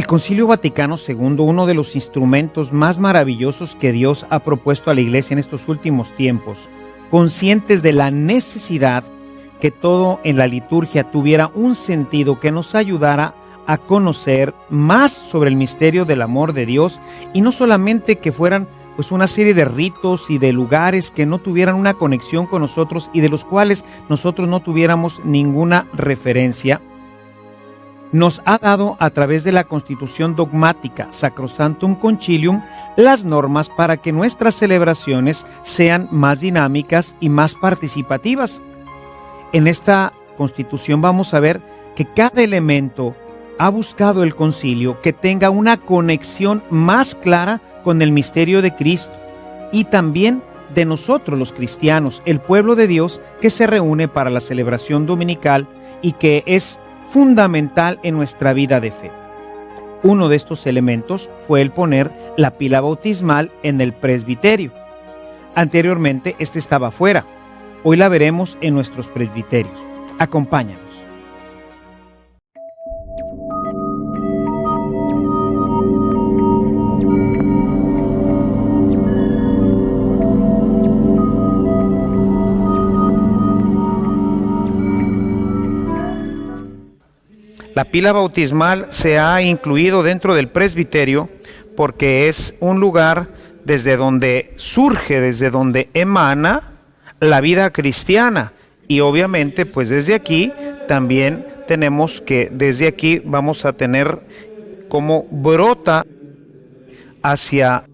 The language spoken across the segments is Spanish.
El Concilio Vaticano II, uno de los instrumentos más maravillosos que Dios ha propuesto a la Iglesia en estos últimos tiempos, conscientes de la necesidad que todo en la liturgia tuviera un sentido que nos ayudara a conocer más sobre el misterio del amor de Dios, y no solamente que fueran pues una serie de ritos y de lugares que no tuvieran una conexión con nosotros y de los cuales nosotros no tuviéramos ninguna referencia. Nos ha dado a través de la Constitución Dogmática Sacrosanctum Concilium las normas para que nuestras celebraciones sean más dinámicas y más participativas. En esta Constitución vamos a ver que cada elemento ha buscado el concilio que tenga una conexión más clara con el misterio de Cristo y también de nosotros los cristianos, el pueblo de Dios que se reúne para la celebración dominical y que es fundamental en nuestra vida de fe. Uno de estos elementos fue el poner la pila bautismal en el presbiterio. Anteriormente este estaba afuera. Hoy la veremos en nuestros presbiterios. Acompáñanos. La pila bautismal se ha incluido dentro del presbiterio porque es un lugar desde donde surge, desde donde emana la vida cristiana, y obviamente pues desde aquí también tenemos que, desde aquí vamos a tener como brota hacia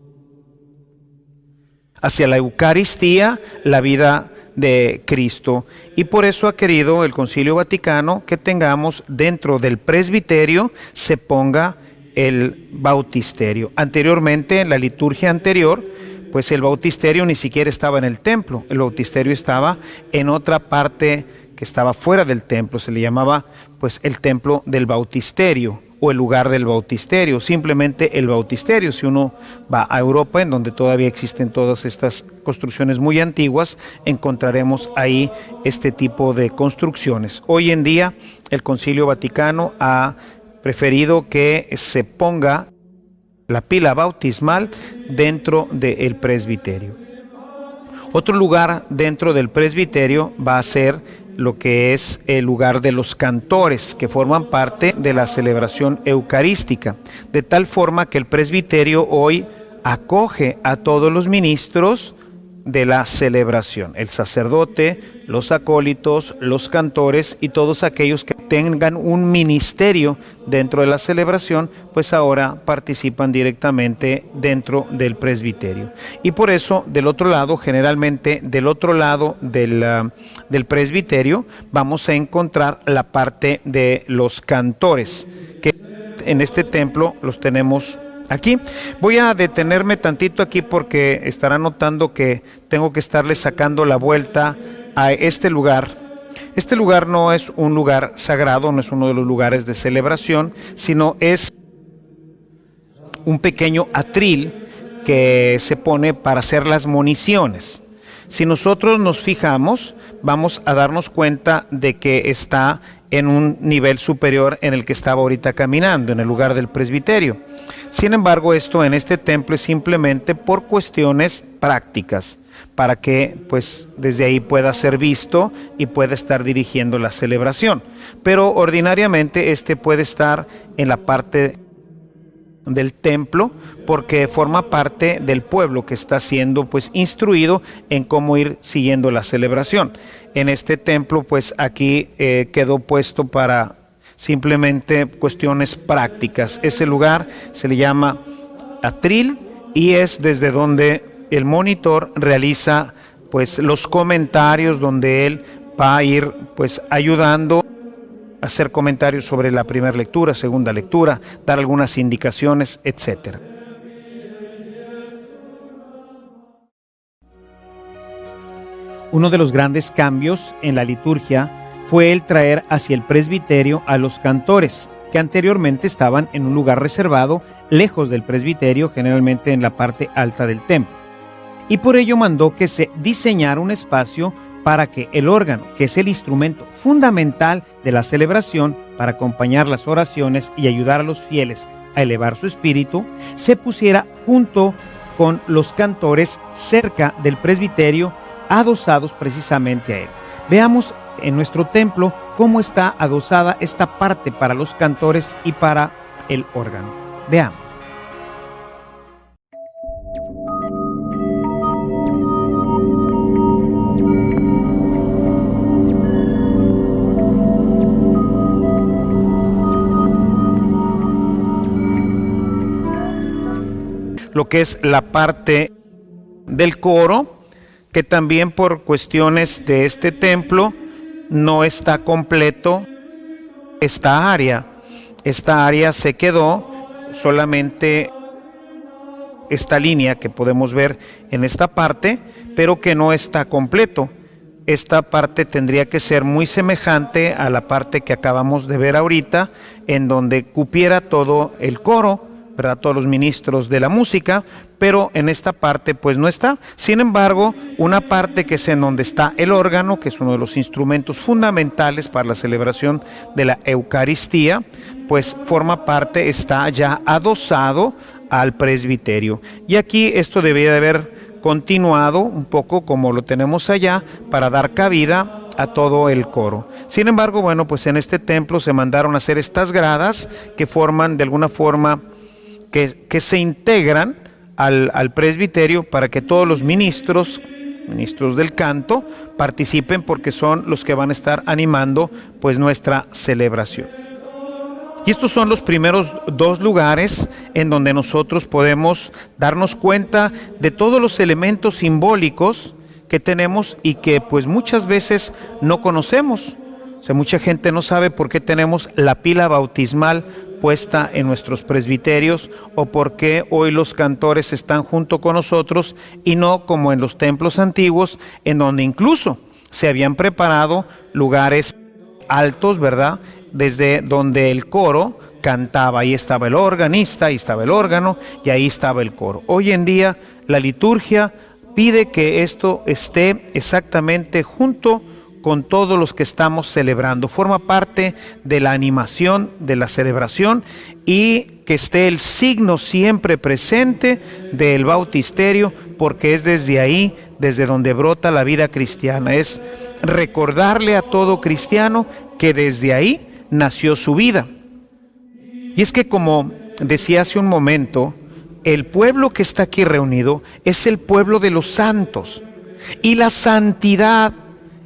la Eucaristía la vida de Cristo, y por eso ha querido el Concilio Vaticano que tengamos dentro del presbiterio se ponga el bautisterio. Anteriormente, en la liturgia anterior, pues el bautisterio ni siquiera estaba en el templo, el bautisterio estaba en otra parte que estaba fuera del templo, se le llamaba pues el templo del bautisterio o el lugar del bautisterio, simplemente el bautisterio. Si uno va a Europa, en donde todavía existen todas estas construcciones muy antiguas, encontraremos ahí este tipo de construcciones. Hoy en día el Concilio Vaticano ha preferido que se ponga la pila bautismal dentro del presbiterio. Otro lugar dentro del presbiterio va a ser lo que es el lugar de los cantores, que forman parte de la celebración eucarística, de tal forma que el presbiterio hoy acoge a todos los ministros de la celebración, el sacerdote, los acólitos, los cantores y todos aquellos que tengan un ministerio dentro de la celebración, pues ahora participan directamente dentro del presbiterio. Y por eso, del otro lado, generalmente del otro lado del presbiterio, vamos a encontrar la parte de los cantores, que en este templo los tenemos aquí. Voy a detenerme tantito aquí porque estarán notando que tengo que estarle sacando la vuelta a este lugar. Este lugar no es un lugar sagrado, no es uno de los lugares de celebración, sino es un pequeño atril que se pone para hacer las moniciones. Si nosotros nos fijamos, vamos a darnos cuenta de que está en un nivel superior en el que estaba ahorita caminando, en el lugar del presbiterio. Sin embargo, esto en este templo es simplemente por cuestiones prácticas, para que pues desde ahí pueda ser visto y pueda estar dirigiendo la celebración. Pero ordinariamente este puede estar en la parte del templo porque forma parte del pueblo que está siendo pues instruido en cómo ir siguiendo la celebración. En este templo pues aquí quedó puesto para simplemente cuestiones prácticas. Ese lugar se le llama atril y es desde donde el monitor realiza pues los comentarios, donde él va a ir pues ayudando a hacer comentarios sobre la primera lectura, segunda lectura, dar algunas indicaciones, etcétera. Uno de los grandes cambios en la liturgia fue el traer hacia el presbiterio a los cantores, que anteriormente estaban en un lugar reservado, lejos del presbiterio, generalmente en la parte alta del templo. Y por ello mandó que se diseñara un espacio para que el órgano, que es el instrumento fundamental de la celebración para acompañar las oraciones y ayudar a los fieles a elevar su espíritu, se pusiera junto con los cantores cerca del presbiterio, adosados precisamente a él. Veamos en nuestro templo cómo está adosada esta parte para los cantores y para el órgano. Veamos. Lo que es la parte del coro, que también por cuestiones de este templo no está completo esta área. Esta área se quedó solamente esta línea que podemos ver en esta parte, pero que no está completo. Esta parte tendría que ser muy semejante a la parte que acabamos de ver ahorita, en donde cupiera todo el coro, ¿verdad? Todos los ministros de la música, pero en esta parte pues no está. Sin embargo, una parte que es en donde está el órgano, que es uno de los instrumentos fundamentales para la celebración de la Eucaristía, pues forma parte, está ya adosado al presbiterio. Y aquí esto debería de haber continuado un poco como lo tenemos allá, para dar cabida a todo el coro. Sin embargo, bueno, pues en este templo se mandaron a hacer estas gradas que forman de alguna forma que se integran al presbiterio, para que todos los ministros del canto participen, porque son los que van a estar animando pues nuestra celebración. Y estos son los primeros dos lugares en donde nosotros podemos darnos cuenta de todos los elementos simbólicos que tenemos y que pues muchas veces no conocemos. O sea, mucha gente no sabe por qué tenemos la pila bautismal puesta en nuestros presbiterios, o por qué hoy los cantores están junto con nosotros y no como en los templos antiguos, en donde incluso se habían preparado lugares altos, ¿verdad? Desde donde el coro cantaba, ahí estaba el organista, ahí estaba el órgano y ahí estaba el coro. Hoy en día la liturgia pide que esto esté exactamente junto con todos los que estamos celebrando. Forma parte de la animación de la celebración, y que esté el signo siempre presente del bautisterio, porque es desde ahí, desde donde brota la vida cristiana. Es recordarle a todo cristiano que desde ahí nació su vida. Y es que, como decía hace un momento, el pueblo que está aquí reunido es el pueblo de los santos, y la santidad,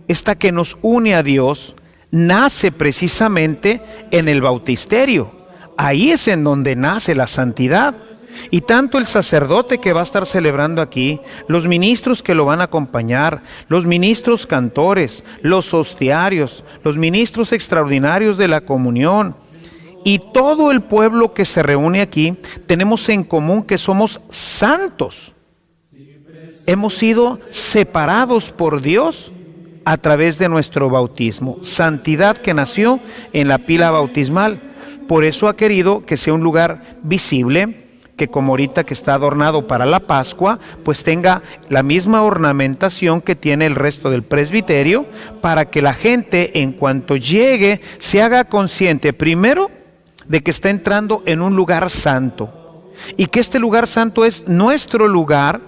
esta que nos une a Dios, nace precisamente en el bautisterio. Ahí es en donde nace la santidad. Y tanto el sacerdote que va a estar celebrando aquí, los ministros que lo van a acompañar, los ministros cantores, los hostiarios, los ministros extraordinarios de la comunión, y todo el pueblo que se reúne aquí, tenemos en común que somos santos. Hemos sido separados por Dios a través de nuestro bautismo, santidad que nació en la pila bautismal. Por eso ha querido que sea un lugar visible, que como ahorita que está adornado para la Pascua, pues tenga la misma ornamentación que tiene el resto del presbiterio, para que la gente, en cuanto llegue, se haga consciente primero de que está entrando en un lugar santo, y que este lugar santo es nuestro lugar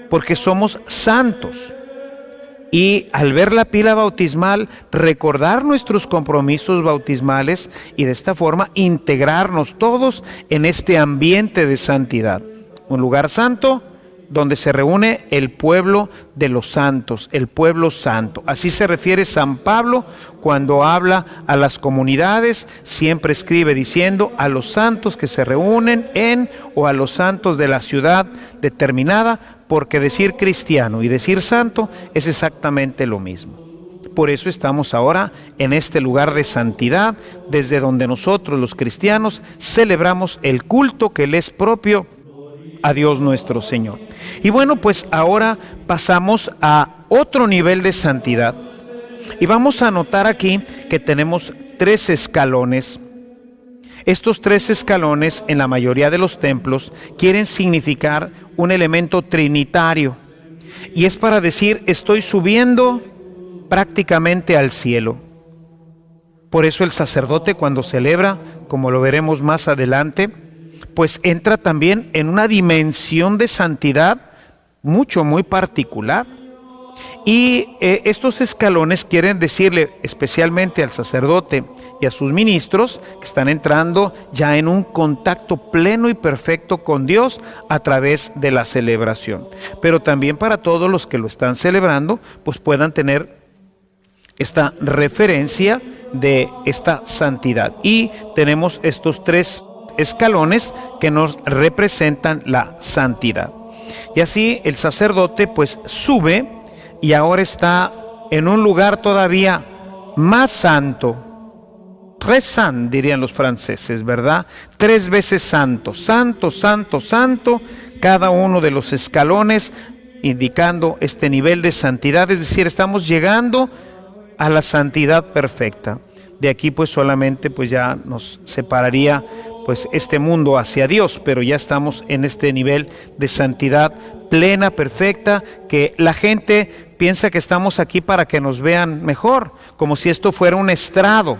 porque somos santos. Y al ver la pila bautismal, recordar nuestros compromisos bautismales, y de esta forma integrarnos todos en este ambiente de santidad. Un lugar santo donde se reúne el pueblo de los santos, el pueblo santo. Así se refiere San Pablo cuando habla a las comunidades, siempre escribe diciendo a los santos que se reúnen en, o a los santos de la ciudad determinada, porque decir cristiano y decir santo es exactamente lo mismo. Por eso estamos ahora en este lugar de santidad, desde donde nosotros los cristianos celebramos el culto que le es propio a Dios nuestro Señor. Y bueno, pues ahora pasamos a otro nivel de santidad, y vamos a notar aquí que tenemos 3 escalones. Estos 3 escalones en la mayoría de los templos quieren significar un elemento trinitario, y es para decir estoy subiendo prácticamente al cielo. Por eso el sacerdote, cuando celebra, como lo veremos más adelante, pues entra también en una dimensión de santidad muy particular. Y estos escalones quieren decirle especialmente al sacerdote y a sus ministros que están entrando ya en un contacto pleno y perfecto con Dios a través de la celebración. Pero también para todos los que lo están celebrando, pues puedan tener esta referencia de esta santidad. Y tenemos estos 3 escalones que nos representan la santidad. Y así el sacerdote pues sube y ahora está en un lugar todavía más santo. Très saint, dirían los franceses, ¿verdad? 3 veces santo, santo, santo, santo, cada uno de los escalones indicando este nivel de santidad, es decir, estamos llegando a la santidad perfecta. De aquí pues solamente pues ya nos separaría pues este mundo hacia Dios, pero ya estamos en este nivel de santidad plena, perfecta, que la gente piensa que estamos aquí para que nos vean mejor, como si esto fuera un estrado.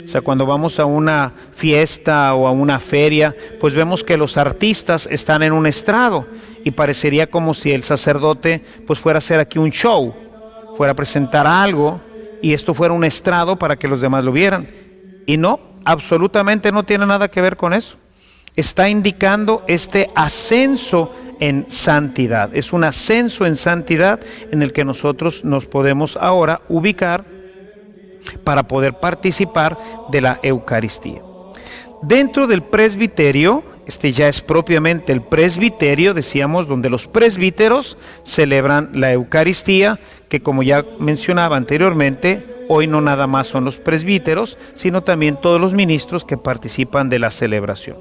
O sea, cuando vamos a una fiesta o a una feria, pues vemos que los artistas están en un estrado y parecería como si el sacerdote pues fuera a hacer aquí un show, fuera a presentar algo y esto fuera un estrado para que los demás lo vieran. Y no, absolutamente no tiene nada que ver con eso. Está indicando este ascenso en santidad. Es un ascenso en santidad en el que nosotros nos podemos ahora ubicar para poder participar de la Eucaristía. Dentro del presbiterio, este ya es propiamente el presbiterio, decíamos, donde los presbíteros celebran la Eucaristía, que como ya mencionaba anteriormente, hoy no nada más son los presbíteros, sino también todos los ministros que participan de la celebración.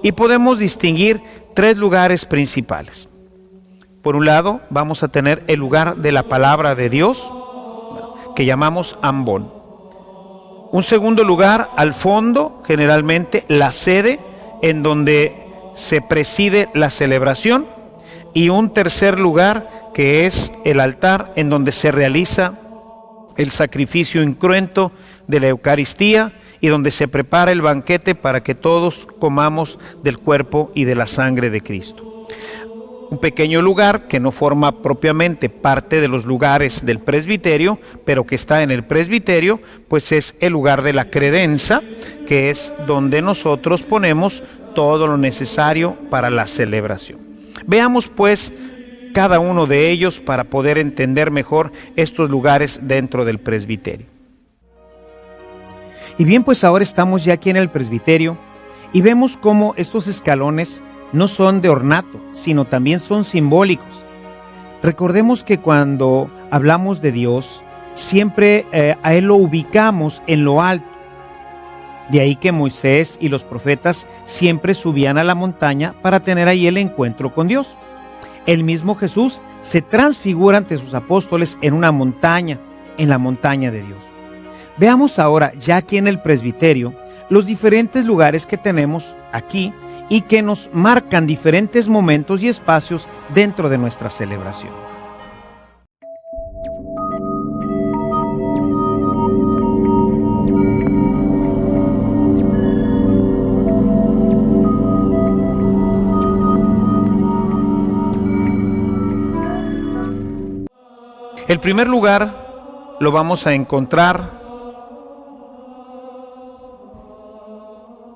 Y podemos distinguir 3 lugares principales. Por un lado, vamos a tener el lugar de la palabra de Dios, que llamamos ambón. Un segundo lugar, al fondo, generalmente la sede, en donde se preside la celebración. Y un tercer lugar, que es el altar, en donde se realiza el sacrificio incruento de la Eucaristía y donde se prepara el banquete para que todos comamos del cuerpo y de la sangre de Cristo. Un pequeño lugar que no forma propiamente parte de los lugares del presbiterio, pero que está en el presbiterio, pues es el lugar de la credenza, que es donde nosotros ponemos todo lo necesario para la celebración. Veamos pues cada uno de ellos para poder entender mejor estos lugares dentro del presbiterio. Y bien, pues ahora estamos ya aquí en el presbiterio y vemos cómo estos escalones no son de ornato, sino también son simbólicos. Recordemos que cuando hablamos de Dios, siempre a Él lo ubicamos en lo alto. De ahí que Moisés y los profetas siempre subían a la montaña para tener ahí el encuentro con Dios. El mismo Jesús se transfigura ante sus apóstoles en una montaña, en la montaña de Dios. Veamos ahora, ya aquí en el presbiterio, los diferentes lugares que tenemos aquí y que nos marcan diferentes momentos y espacios dentro de nuestra celebración. El primer lugar lo vamos a encontrar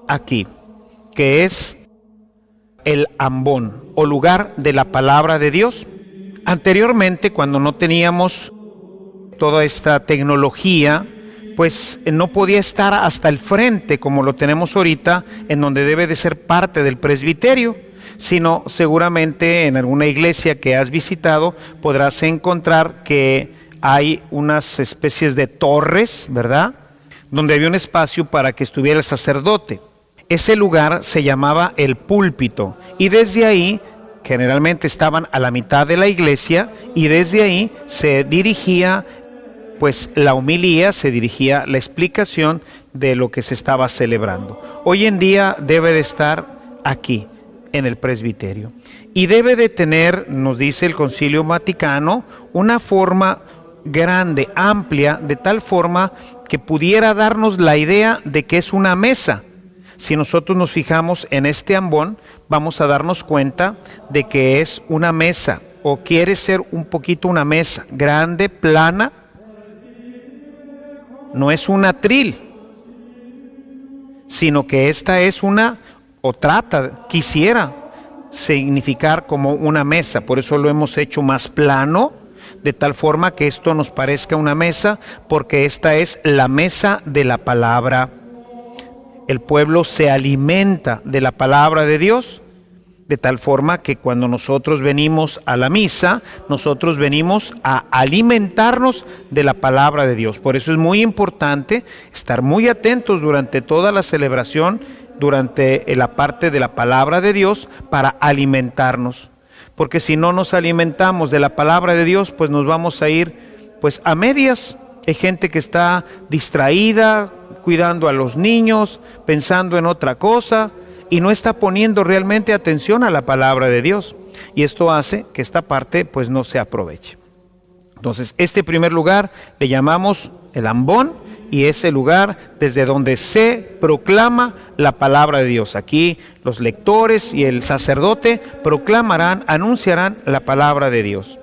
aquí, que es el ambón o lugar de la palabra de Dios. Anteriormente, cuando no teníamos toda esta tecnología, pues no podía estar hasta el frente como lo tenemos ahorita, en donde debe de ser parte del presbiterio, sino seguramente en alguna iglesia que has visitado podrás encontrar que hay unas especies de torres, ¿verdad?, donde había un espacio para que estuviera el sacerdote. Ese lugar se llamaba el púlpito y desde ahí generalmente estaban a la mitad de la iglesia y desde ahí se dirigía pues la homilía, se dirigía la explicación de lo que se estaba celebrando. Hoy en día debe de estar aquí en el presbiterio y debe de tener, nos dice el Concilio Vaticano, una forma grande, amplia, de tal forma que pudiera darnos la idea de que es una mesa. Si nosotros nos fijamos en este ambón, vamos a darnos cuenta de que es una mesa, o quiere ser un poquito una mesa, grande, plana. No es un atril, sino que esta es una, o quisiera significar como una mesa. Por eso lo hemos hecho más plano, de tal forma que esto nos parezca una mesa, porque esta es la mesa de la palabra. El pueblo se alimenta de la palabra de Dios, de tal forma que cuando nosotros venimos a la misa, nosotros venimos a alimentarnos de la palabra de Dios. Por eso es muy importante estar muy atentos durante toda la celebración, durante la parte de la palabra de Dios, para alimentarnos. Porque si no nos alimentamos de la palabra de Dios, pues nos vamos a ir pues a medias. Hay gente que está distraída, cuidando a los niños, pensando en otra cosa, y no está poniendo realmente atención a la palabra de Dios. Y esto hace que esta parte pues no se aproveche. Entonces, este primer lugar le llamamos el ambón, y es el lugar desde donde se proclama la palabra de Dios. Aquí los lectores y el sacerdote proclamarán, anunciarán la palabra de Dios.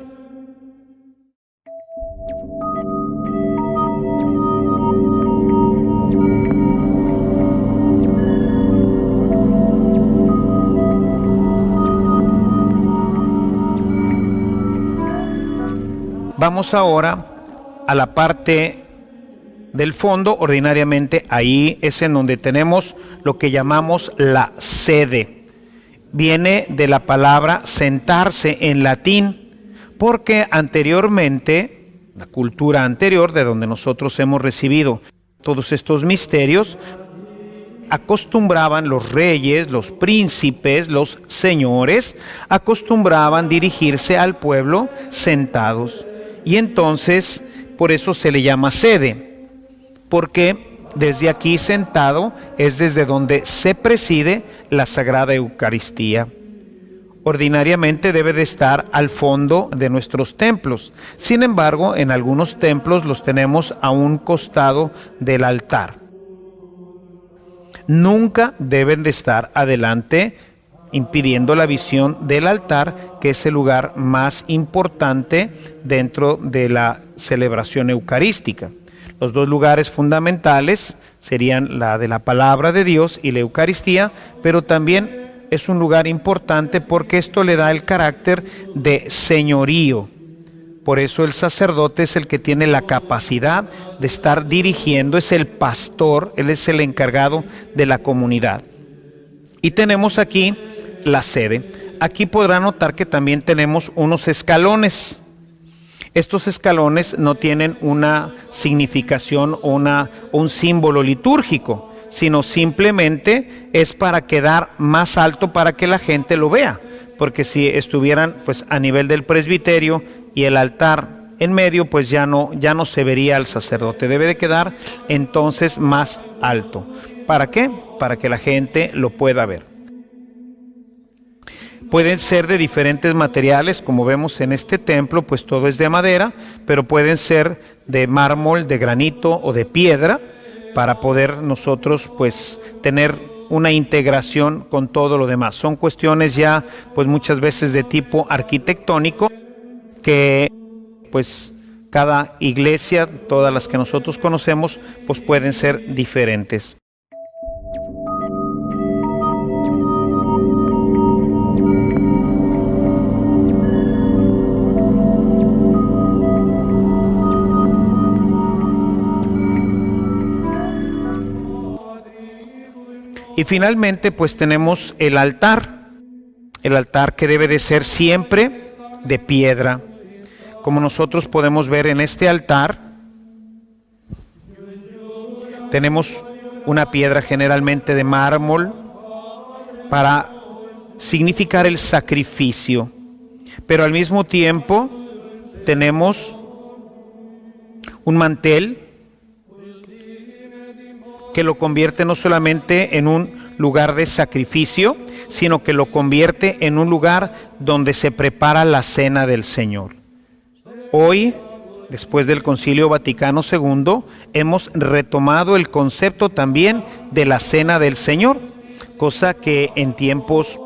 Vamos ahora a la parte del fondo. Ordinariamente ahí es en donde tenemos lo que llamamos la sede. Viene de la palabra sentarse en latín, porque anteriormente, la cultura anterior de donde nosotros hemos recibido todos estos misterios, acostumbraban los reyes, los príncipes, los señores, acostumbraban dirigirse al pueblo sentados. Y entonces, por eso se le llama sede, porque desde aquí sentado es desde donde se preside la Sagrada Eucaristía. Ordinariamente debe de estar al fondo de nuestros templos. Sin embargo, en algunos templos los tenemos a un costado del altar. Nunca deben de estar adelante, impidiendo la visión del altar, que es el lugar más importante dentro de la celebración eucarística. Los dos lugares fundamentales serían la de la palabra de Dios y la Eucaristía, pero también es un lugar importante porque esto le da el carácter de señorío. Por eso el sacerdote es el que tiene la capacidad de estar dirigiendo, es el pastor, él es el encargado de la comunidad. Y tenemos aquí la sede. Aquí podrán notar que también tenemos unos escalones. Estos escalones no tienen una significación o un símbolo litúrgico, sino simplemente es para quedar más alto para que la gente lo vea. Porque si estuvieran pues a nivel del presbiterio y el altar en medio, pues ya no se vería al sacerdote. Debe de quedar entonces más alto. ¿Para qué? Para que la gente lo pueda ver. Pueden ser de diferentes materiales, como vemos en este templo, pues todo es de madera, pero pueden ser de mármol, de granito o de piedra, para poder nosotros pues tener una integración con todo lo demás. Son cuestiones ya pues muchas veces de tipo arquitectónico, que pues cada iglesia, todas las que nosotros conocemos, pues pueden ser diferentes. Y finalmente pues tenemos el altar que debe de ser siempre de piedra. Como nosotros podemos ver en este altar, tenemos una piedra generalmente de mármol para significar el sacrificio, pero al mismo tiempo tenemos un mantel que lo convierte no solamente en un lugar de sacrificio, sino que lo convierte en un lugar donde se prepara la cena del Señor. Hoy, después del Concilio Vaticano II, hemos retomado el concepto también de la cena del Señor. cosa que en tiempos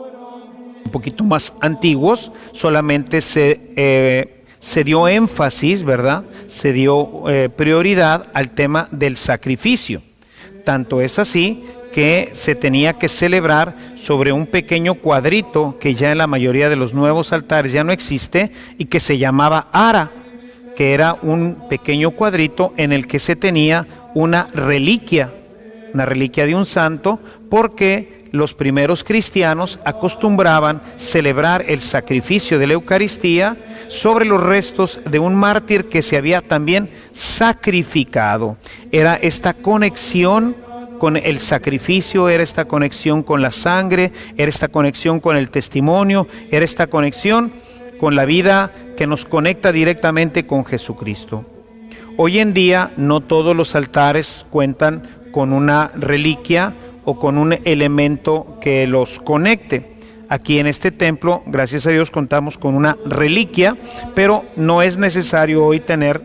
un poquito más antiguos solamente se dio énfasis, ¿verdad? Se dio prioridad al tema del sacrificio. Tanto es así que se tenía que celebrar sobre un pequeño cuadrito que ya en la mayoría de los nuevos altares ya no existe y que se llamaba ara, que era un pequeño cuadrito en el que se tenía una reliquia de un santo, porque los primeros cristianos acostumbraban celebrar el sacrificio de la Eucaristía sobre los restos de un mártir que se había también sacrificado. Era esta conexión con el sacrificio, era esta conexión con la sangre, era esta conexión con el testimonio, era esta conexión con la vida que nos conecta directamente con Jesucristo. Hoy en día no todos los altares cuentan con una reliquia o con un elemento que los conecte. Aquí en este templo, gracias a Dios, contamos con una reliquia, pero no es necesario hoy tener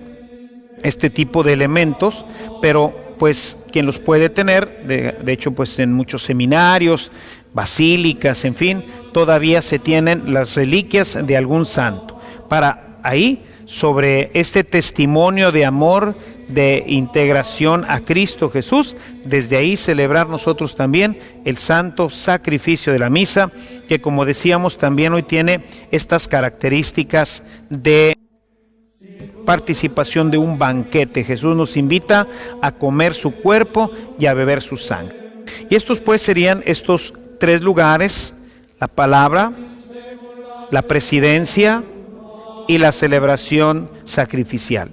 este tipo de elementos, pero pues quien los puede tener, de hecho pues en muchos seminarios, basílicas, en fin, todavía se tienen las reliquias de algún santo. Para ahí, sobre este testimonio de amor, de integración a Cristo Jesús, desde ahí celebrar nosotros también el santo sacrificio de la misa, que como decíamos también hoy tiene estas características de participación de un banquete. Jesús nos invita a comer su cuerpo y a beber su sangre. Y estos pues serían estos tres lugares: la palabra, la presidencia y la celebración sacrificial.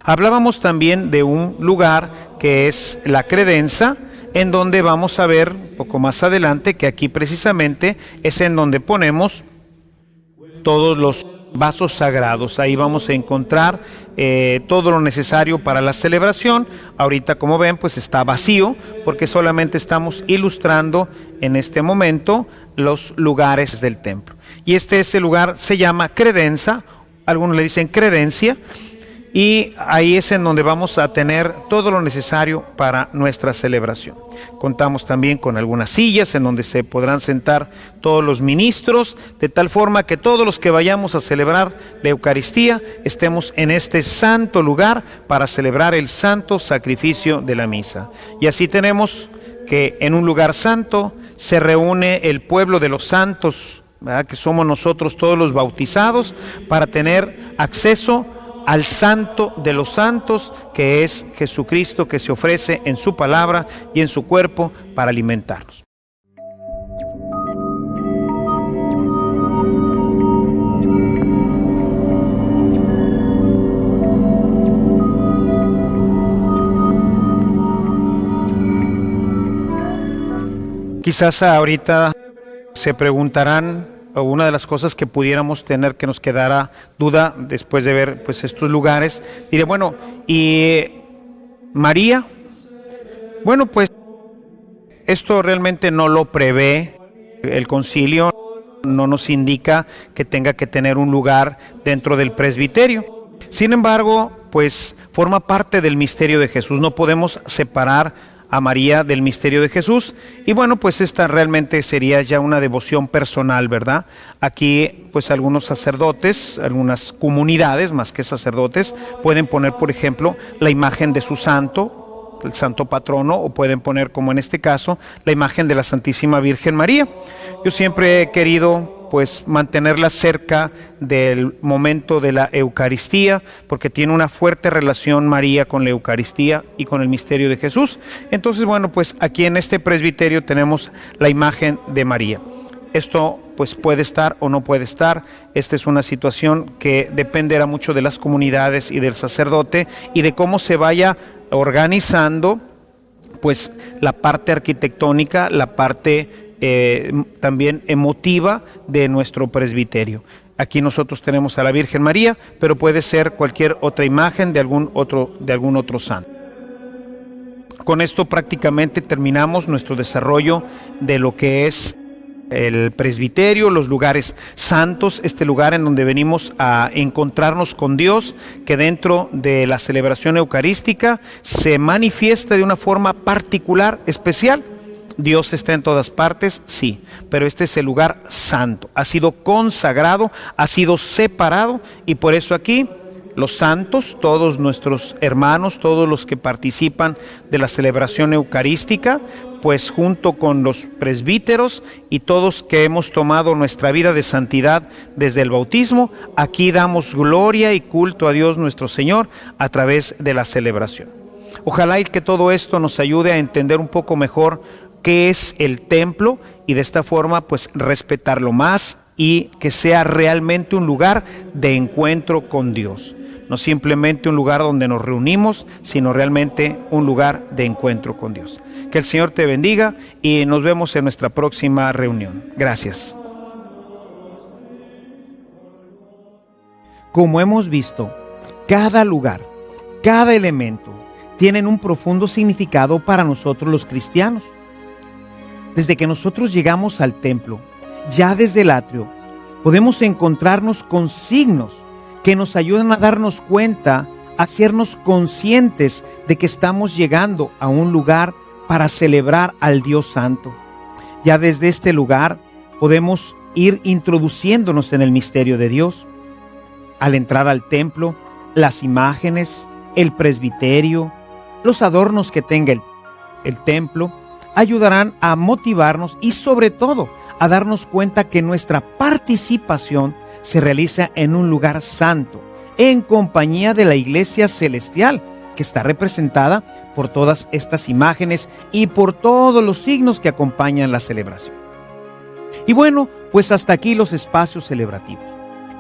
Hablábamos también de un lugar que es la credenza, en donde vamos a ver poco más adelante que aquí precisamente es en donde ponemos todos los vasos sagrados. Ahí vamos a encontrar todo lo necesario para la celebración. Ahorita, como ven, pues está vacío porque solamente estamos ilustrando en este momento los lugares del templo. Y ese lugar se llama credenza, algunos le dicen credencia, y ahí es en donde vamos a tener todo lo necesario para nuestra celebración. Contamos también con algunas sillas en donde se podrán sentar todos los ministros, de tal forma que todos los que vayamos a celebrar la Eucaristía estemos en este santo lugar para celebrar el santo sacrificio de la misa. Y así tenemos que en un lugar santo se reúne el pueblo de los santos, ¿verdad?, que somos nosotros todos los bautizados, para tener acceso al santo de los santos, que es Jesucristo, que se ofrece en su palabra y en su cuerpo para alimentarnos. Quizás ahorita se preguntarán, o una de las cosas que pudiéramos tener, que nos quedara duda después de ver pues estos lugares, diré, bueno, ¿y María? Bueno, pues esto realmente no lo prevé el concilio, no nos indica que tenga que tener un lugar dentro del presbiterio. Sin embargo, pues forma parte del misterio de Jesús, no podemos separar a María del misterio de Jesús, y bueno, pues esta realmente sería ya una devoción personal, ¿verdad? Aquí pues algunos sacerdotes, algunas comunidades más que sacerdotes, pueden poner, por ejemplo, la imagen de su santo, el santo patrono, o pueden poner, como en este caso, la imagen de la Santísima Virgen María. Yo siempre he querido pues mantenerla cerca del momento de la Eucaristía, porque tiene una fuerte relación María con la Eucaristía y con el misterio de Jesús. Entonces, bueno, pues aquí en este presbiterio tenemos la imagen de María. Esto pues puede estar o no puede estar. Esta es una situación que dependerá mucho de las comunidades y del sacerdote y de cómo se vaya organizando pues la parte arquitectónica, la parte también emotiva de nuestro presbiterio. Aquí nosotros tenemos a la Virgen María, pero puede ser cualquier otra imagen de algún otro santo. Con esto prácticamente terminamos nuestro desarrollo de lo que es el presbiterio, los lugares santos, este lugar en donde venimos a encontrarnos con Dios, que dentro de la celebración eucarística se manifiesta de una forma particular, especial. Dios está en todas partes, sí, pero este es el lugar santo, ha sido consagrado, ha sido separado, y por eso aquí los santos, todos nuestros hermanos, todos los que participan de la celebración eucarística, pues junto con los presbíteros y todos que hemos tomado nuestra vida de santidad desde el bautismo, aquí damos gloria y culto a Dios nuestro Señor a través de la celebración. Ojalá y que todo esto nos ayude a entender un poco mejor qué es el templo y de esta forma pues respetarlo más y que sea realmente un lugar de encuentro con Dios. No simplemente un lugar donde nos reunimos, sino realmente un lugar de encuentro con Dios. Que el Señor te bendiga y nos vemos en nuestra próxima reunión. Gracias. Como hemos visto, cada lugar, cada elemento, tienen un profundo significado para nosotros los cristianos. Desde que nosotros llegamos al templo, ya desde el atrio, podemos encontrarnos con signos que nos ayudan a darnos cuenta, a hacernos conscientes de que estamos llegando a un lugar para celebrar al Dios Santo. Ya desde este lugar podemos ir introduciéndonos en el misterio de Dios. Al entrar al templo, las imágenes, el presbiterio, los adornos que tenga el templo, ayudarán a motivarnos y sobre todo a darnos cuenta que nuestra participación se realiza en un lugar santo, en compañía de la iglesia celestial, que está representada por todas estas imágenes y por todos los signos que acompañan la celebración. Y bueno, pues hasta aquí los espacios celebrativos.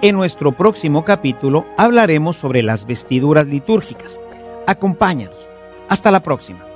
En nuestro próximo capítulo hablaremos sobre las vestiduras litúrgicas. Acompáñanos. Hasta la próxima.